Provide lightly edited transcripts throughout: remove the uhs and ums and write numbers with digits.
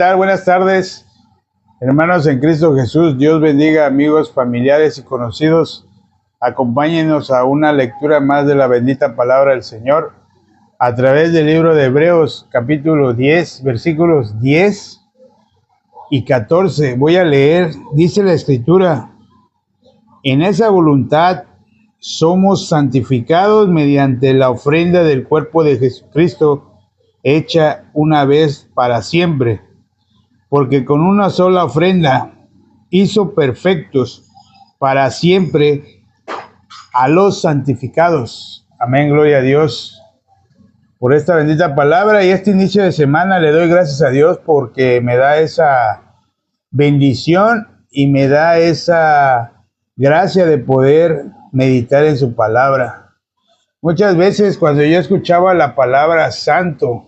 Tal? Buenas tardes, hermanos en Cristo Jesús. Dios bendiga, amigos, familiares y conocidos. Acompáñenos a una lectura más de la bendita palabra del Señor a través del libro de Hebreos, capítulo 10, versículos 10 y 14. Voy a leer, dice la Escritura: en esa voluntad somos santificados mediante la ofrenda del cuerpo de Jesucristo, hecha una vez para siempre. Porque con una sola ofrenda hizo perfectos para siempre a los santificados. Amén, gloria a Dios por esta bendita palabra. Y este inicio de semana le doy gracias a Dios porque me da esa bendición y me da esa gracia de poder meditar en su palabra. Muchas veces cuando yo escuchaba la palabra santo,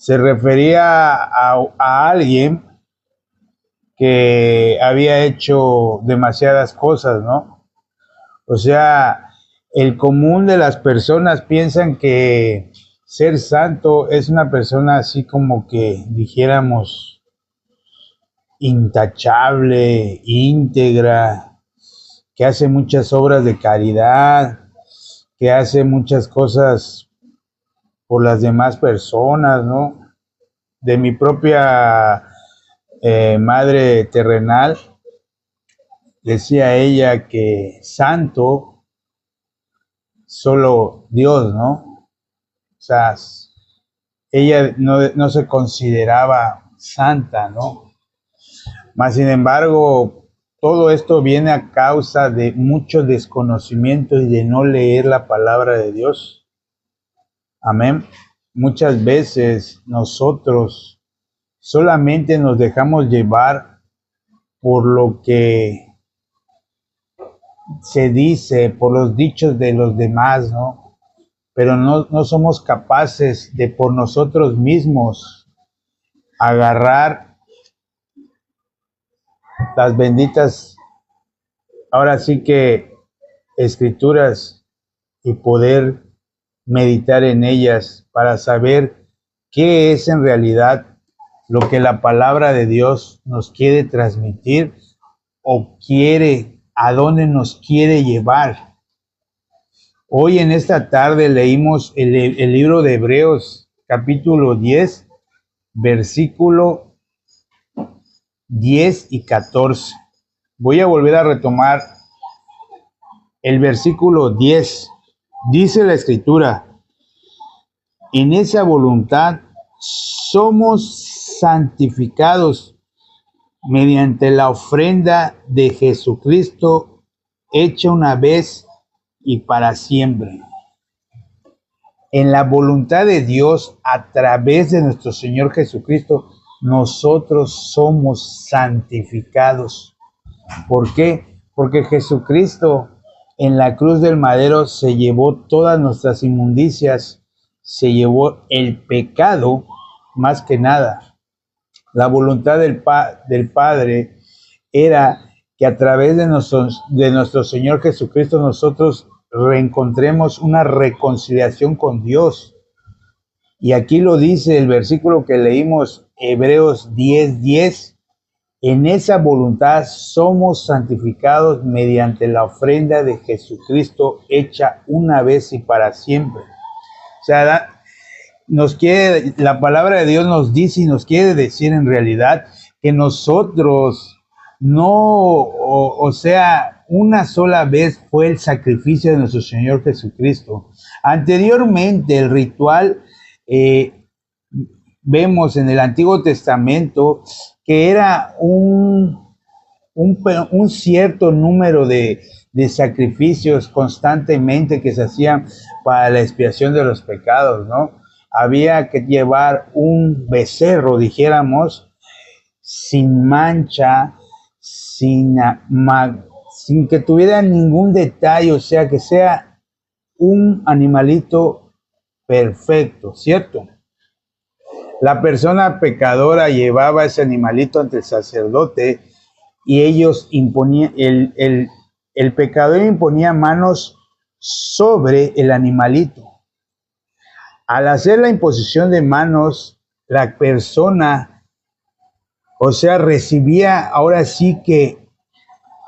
se refería a alguien que había hecho demasiadas cosas, ¿no? O sea, el común de las personas piensan que ser santo es una persona así como que dijéramos intachable, íntegra, que hace muchas obras de caridad, que hace muchas cosas por las demás personas, ¿no? De mi propia madre terrenal, decía ella que santo solo Dios, ¿no? O sea, ella no se consideraba santa, ¿no? Mas, sin embargo, todo esto viene a causa de mucho desconocimiento y de no leer la palabra de Dios. Amén. Muchas veces nosotros solamente nos dejamos llevar por lo que se dice, por los dichos de los demás, ¿no? Pero no somos capaces de por nosotros mismos agarrar las benditas, ahora sí que escrituras, y poder meditar en ellas para saber qué es en realidad lo que la palabra de Dios nos quiere transmitir o quiere, a dónde nos quiere llevar. Hoy en esta tarde leímos el libro de Hebreos, capítulo 10, versículo 10 y 14. Voy a volver a retomar el versículo 10. Dice la Escritura: en esa voluntad somos santificados mediante la ofrenda de Jesucristo, hecha una vez y para siempre. En la voluntad de Dios, a través de nuestro Señor Jesucristo, nosotros somos santificados. ¿Por qué? Porque Jesucristo en la cruz del madero se llevó todas nuestras inmundicias, se llevó el pecado más que nada. La voluntad del Padre era que a través de nuestro Señor Jesucristo nosotros reencontremos una reconciliación con Dios. Y aquí lo dice el versículo que leímos, Hebreos 10:10. En esa voluntad somos santificados mediante la ofrenda de Jesucristo, hecha una vez y para siempre. O sea, la palabra de Dios nos dice y nos quiere decir en realidad que nosotros una sola vez fue el sacrificio de nuestro Señor Jesucristo. Anteriormente el ritual, vemos en el Antiguo Testamento que era un cierto número de sacrificios constantemente que se hacían para la expiación de los pecados, ¿no? Había que llevar un becerro, dijéramos, sin mancha, sin que tuviera ningún detalle, o sea, que sea un animalito perfecto, ¿cierto? La persona pecadora llevaba ese animalito ante el sacerdote y ellos imponían, el pecador imponía manos sobre el animalito. Al hacer la imposición de manos, la persona O sea, recibía ahora sí que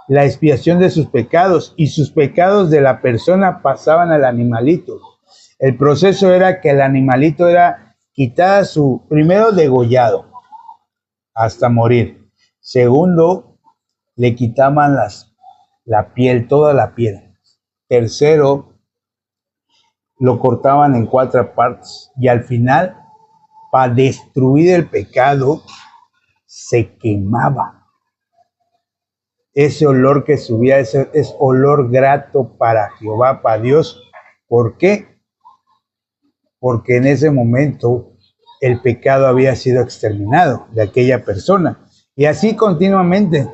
la expiación de sus pecados, y sus pecados de la persona pasaban al animalito. El proceso era que el animalito era quitada primero degollado hasta morir. Segundo, le quitaban la piel, toda la piel. Tercero, lo cortaban en 4 partes, y al final, para destruir el pecado, se quemaba. Ese olor que subía es olor grato para Jehová, para Dios. ¿Por qué? Porque en ese momento el pecado había sido exterminado de aquella persona. Y así continuamente.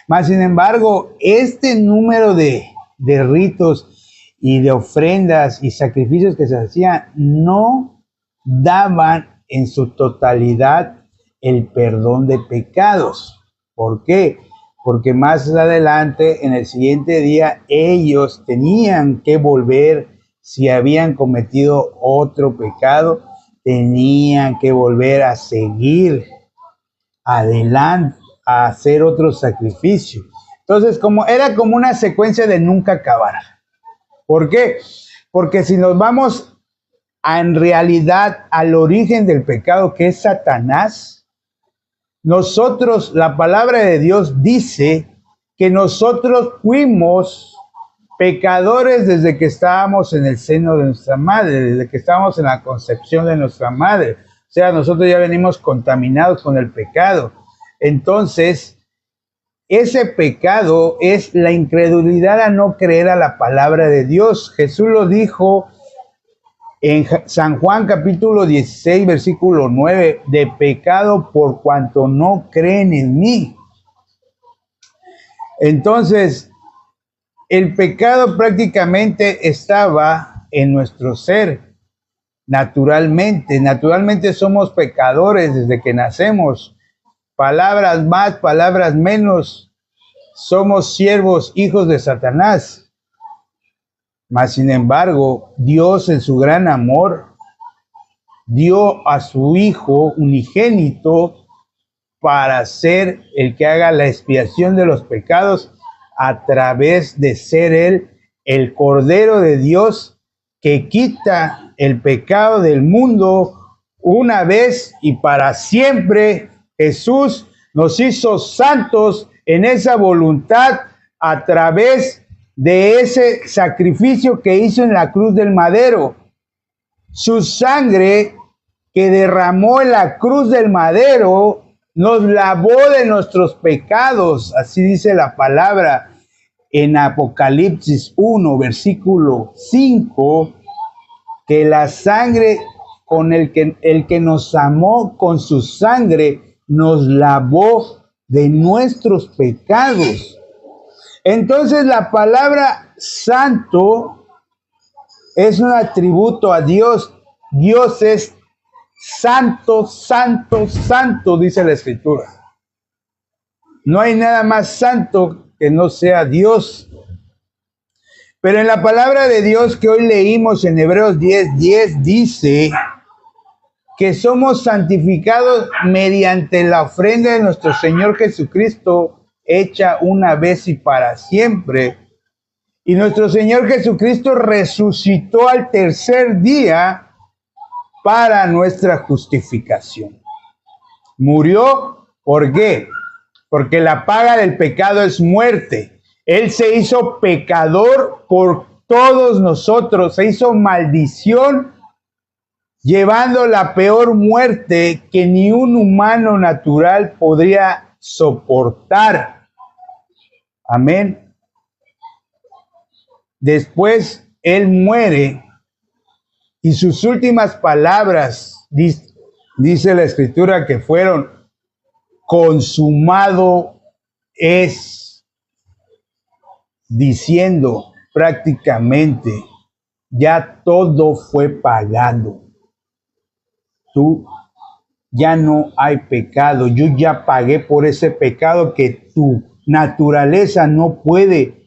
Mas, sin embargo, este número de ritos y de ofrendas y sacrificios que se hacían no daban en su totalidad el perdón de pecados. ¿Por qué? Porque más adelante, en el siguiente día, ellos tenían que volver, si habían cometido otro pecado, tenían que volver a seguir adelante, a hacer otro sacrificio. Entonces, era como una secuencia de nunca acabar. ¿Por qué? Porque si nos vamos en realidad al origen del pecado, que es Satanás, nosotros, la palabra de Dios dice que nosotros fuimos pecadores desde que estábamos en el seno de nuestra madre, desde que estábamos en la concepción de nuestra madre. O sea, nosotros ya venimos contaminados con el pecado. Entonces, ese pecado es la incredulidad a no creer a la palabra de Dios. Jesús lo dijo en San Juan capítulo 16, versículo 9, de pecado por cuanto no creen en mí. Entonces, el pecado prácticamente estaba en nuestro ser, naturalmente. Naturalmente somos pecadores desde que nacemos. Palabras más, palabras menos, somos siervos, hijos de Satanás. Mas, sin embargo, Dios en su gran amor dio a su Hijo unigénito para ser el que haga la expiación de los pecados a través de ser Él el Cordero de Dios que quita el pecado del mundo una vez y para siempre. Jesús nos hizo santos en esa voluntad a través de ese sacrificio que hizo en la cruz del madero. Su sangre que derramó en la cruz del madero nos lavó de nuestros pecados. Así dice la palabra en Apocalipsis 1, versículo 5, que la sangre con el que nos amó con su sangre nos lavó de nuestros pecados. Entonces la palabra santo es un atributo a Dios. Dios es santo, santo, santo, dice la Escritura. No hay nada más santo que no sea Dios. Pero en la palabra de Dios que hoy leímos en Hebreos 10:10 dice que somos santificados mediante la ofrenda de nuestro Señor Jesucristo, hecha una vez y para siempre. Y nuestro Señor Jesucristo resucitó al tercer día para nuestra justificación. Murió, ¿por qué? Porque la paga del pecado es muerte. Él se hizo pecador por todos nosotros, se hizo maldición, llevando la peor muerte que ni un humano natural podría soportar. Amén. Después Él muere y sus últimas palabras, dice la Escritura, que fueron: consumado es, diciendo prácticamente, ya todo fue pagado. Ya no hay pecado. Yo ya pagué por ese pecado que tu naturaleza no puede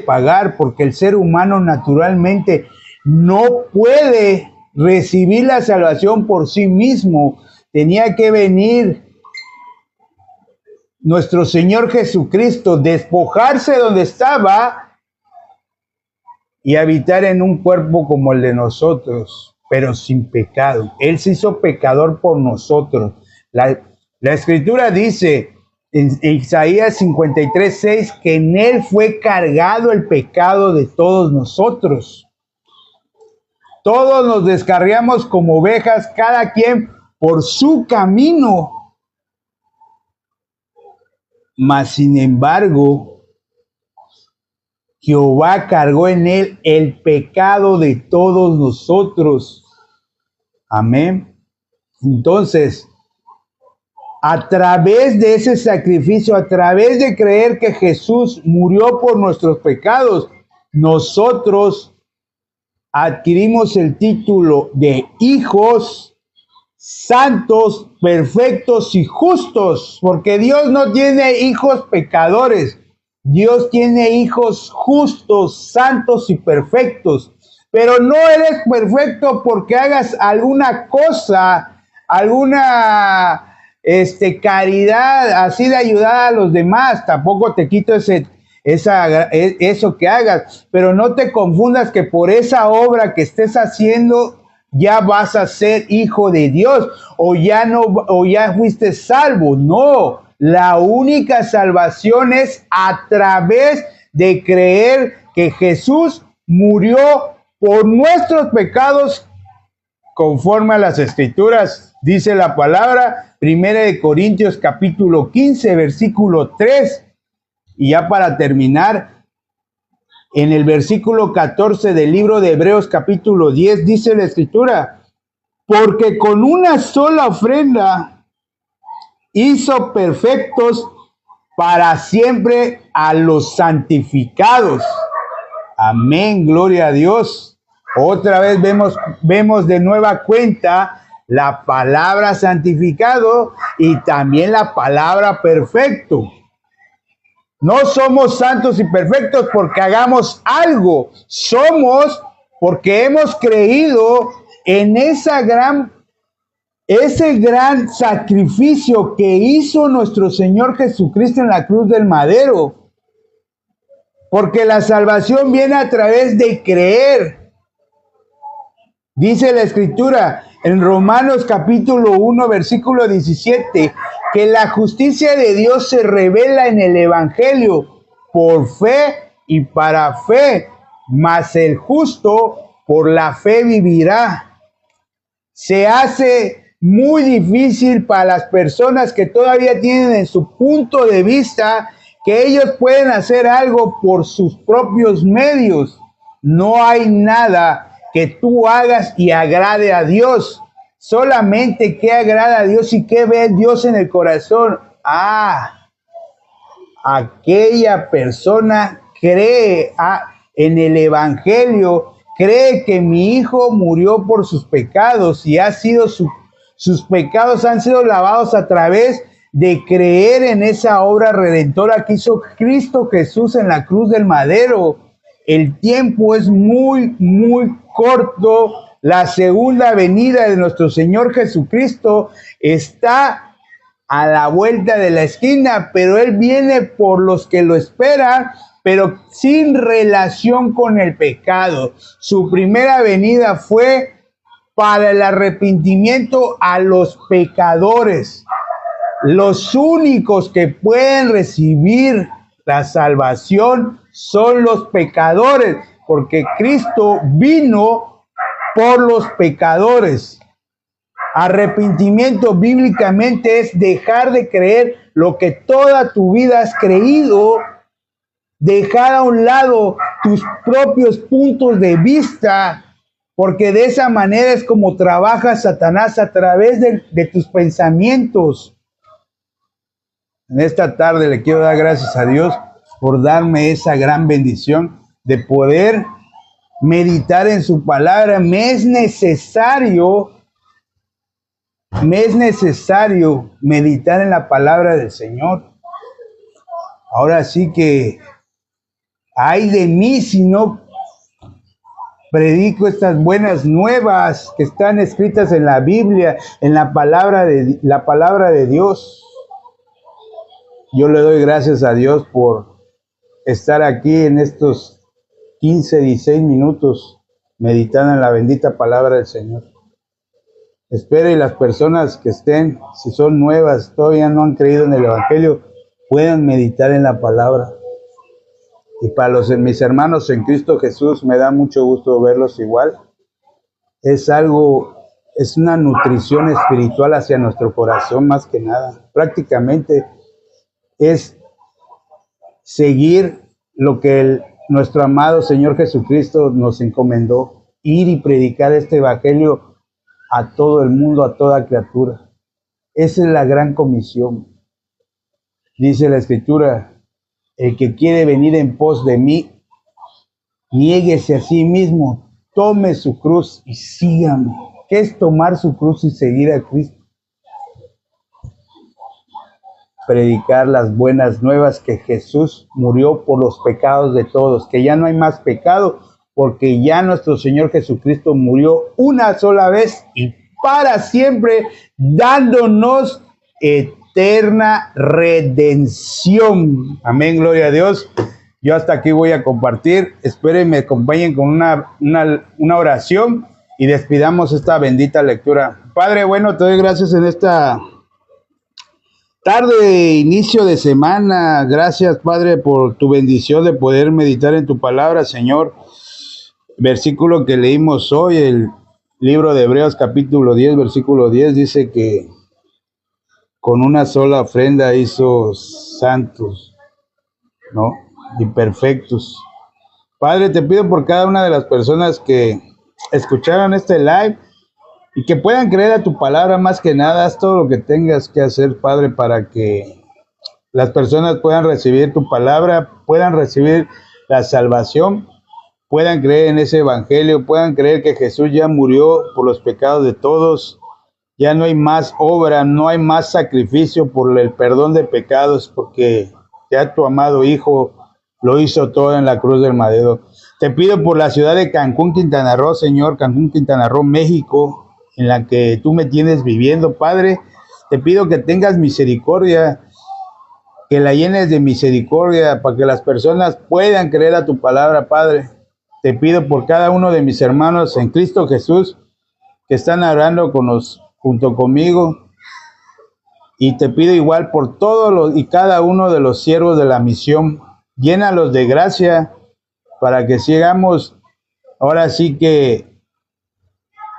pagar, porque el ser humano naturalmente no puede recibir la salvación por sí mismo. Tenía que venir nuestro Señor Jesucristo despojarse donde estaba y habitar en un cuerpo como el de nosotros, pero sin pecado. Él se hizo pecador por nosotros. La Escritura dice en Isaías 53:6 que en Él fue cargado el pecado de todos nosotros. Todos nos descarriamos como ovejas, cada quien por su camino. Mas sin embargo, Jehová cargó en Él el pecado de todos nosotros. Amén. Entonces, a través de ese sacrificio, a través de creer que Jesús murió por nuestros pecados, nosotros adquirimos el título de hijos santos, perfectos y justos, porque Dios no tiene hijos pecadores, Dios tiene hijos justos, santos y perfectos. Pero no eres perfecto porque hagas alguna cosa, alguna caridad, así de ayudar a los demás. Tampoco te quito eso que hagas, pero no te confundas que por esa obra que estés haciendo ya vas a ser hijo de Dios o ya fuiste salvo. No, la única salvación es a través de creer que Jesús murió por nuestros pecados conforme a las Escrituras. Dice la palabra, 1 Corintios capítulo 15, versículo 3. Y ya para terminar, en el versículo 14 del libro de Hebreos capítulo 10, dice la Escritura, porque con una sola ofrenda hizo perfectos para siempre a los santificados. Amén, gloria a Dios. Otra vez vemos de nueva cuenta la palabra santificado y también la palabra perfecto. No somos santos y perfectos porque hagamos algo, somos porque hemos creído en ese gran sacrificio que hizo nuestro Señor Jesucristo en la cruz del madero. Porque la salvación viene a través de creer. Dice la Escritura en Romanos capítulo 1, versículo 17, que la justicia de Dios se revela en el Evangelio por fe y para fe, mas el justo por la fe vivirá. Se hace muy difícil para las personas que todavía tienen en su punto de vista que ellos pueden hacer algo por sus propios medios. No hay nada que tú hagas y agrade a Dios. Solamente que agrada a Dios y que ve Dios en el corazón. Aquella persona cree en el Evangelio, cree que mi hijo murió por sus pecados y sus pecados han sido lavados a través de creer en esa obra redentora que hizo Cristo Jesús en la cruz del madero. El tiempo es muy, muy corto. La segunda venida de nuestro Señor Jesucristo está a la vuelta de la esquina, pero Él viene por los que lo esperan, pero sin relación con el pecado. Su primera venida fue para el arrepentimiento a los pecadores. Los únicos que pueden recibir la salvación son los pecadores, porque Cristo vino por los pecadores. Arrepentimiento bíblicamente es dejar de creer lo que toda tu vida has creído, dejar a un lado tus propios puntos de vista, porque de esa manera es como trabaja Satanás a través de tus pensamientos. En esta tarde le quiero dar gracias a Dios por darme esa gran bendición de poder meditar en su palabra. Me es necesario meditar en la palabra del Señor. Ahora sí que ay de mí si no predico estas buenas nuevas que están escritas en la Biblia, en la palabra de Dios. Yo le doy gracias a Dios por estar aquí en estos 15, 16 minutos meditando en la bendita palabra del Señor. Espero y las personas que estén, si son nuevas, todavía no han creído en el Evangelio, puedan meditar en la palabra. Y para mis hermanos en Cristo Jesús, me da mucho gusto verlos igual. Es una nutrición espiritual hacia nuestro corazón más que nada. Prácticamente es seguir lo que nuestro amado Señor Jesucristo nos encomendó, ir y predicar este Evangelio a todo el mundo, a toda criatura. Esa es la gran comisión. Dice la Escritura, el que quiere venir en pos de mí, niéguese a sí mismo, tome su cruz y sígame. ¿Qué es tomar su cruz y seguir a Cristo? Predicar las buenas nuevas que Jesús murió por los pecados de todos, que ya no hay más pecado, porque ya nuestro Señor Jesucristo murió una sola vez y para siempre, dándonos eterna redención. Amén, gloria a Dios. Yo hasta aquí voy a compartir. Espero y me acompañen con una oración y despidamos esta bendita lectura. Padre, bueno, te doy gracias en esta tarde, inicio de semana. Gracias, Padre, por tu bendición de poder meditar en tu palabra, Señor. Versículo que leímos hoy, el libro de Hebreos capítulo 10, versículo 10, dice que con una sola ofrenda hizo santos, ¿no? Y perfectos. Padre, te pido por cada una de las personas que escucharon este live y que puedan creer a tu palabra más que nada. Haz todo lo que tengas que hacer, Padre, para que las personas puedan recibir tu palabra, puedan recibir la salvación, puedan creer en ese evangelio, puedan creer que Jesús ya murió por los pecados de todos. Ya no hay más obra, no hay más sacrificio por el perdón de pecados, porque ya tu amado Hijo lo hizo todo en la cruz del madero. Te pido por la ciudad de Cancún, Quintana Roo, Señor, Cancún, Quintana Roo, México, en la que tú me tienes viviendo, Padre. Te pido que tengas misericordia, que la llenes de misericordia para que las personas puedan creer a tu palabra, Padre. Te pido por cada uno de mis hermanos en Cristo Jesús que están orando junto conmigo, y te pido igual por todos y cada uno de los siervos de la misión. Llénalos de gracia para que sigamos ahora sí que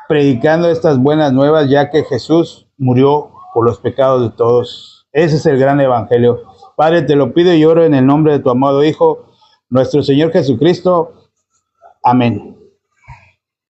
predicando estas buenas nuevas, ya que Jesús murió por los pecados de todos. Ese es el gran evangelio. Padre, te lo pido y oro en el nombre de tu amado Hijo, nuestro Señor Jesucristo. Amén.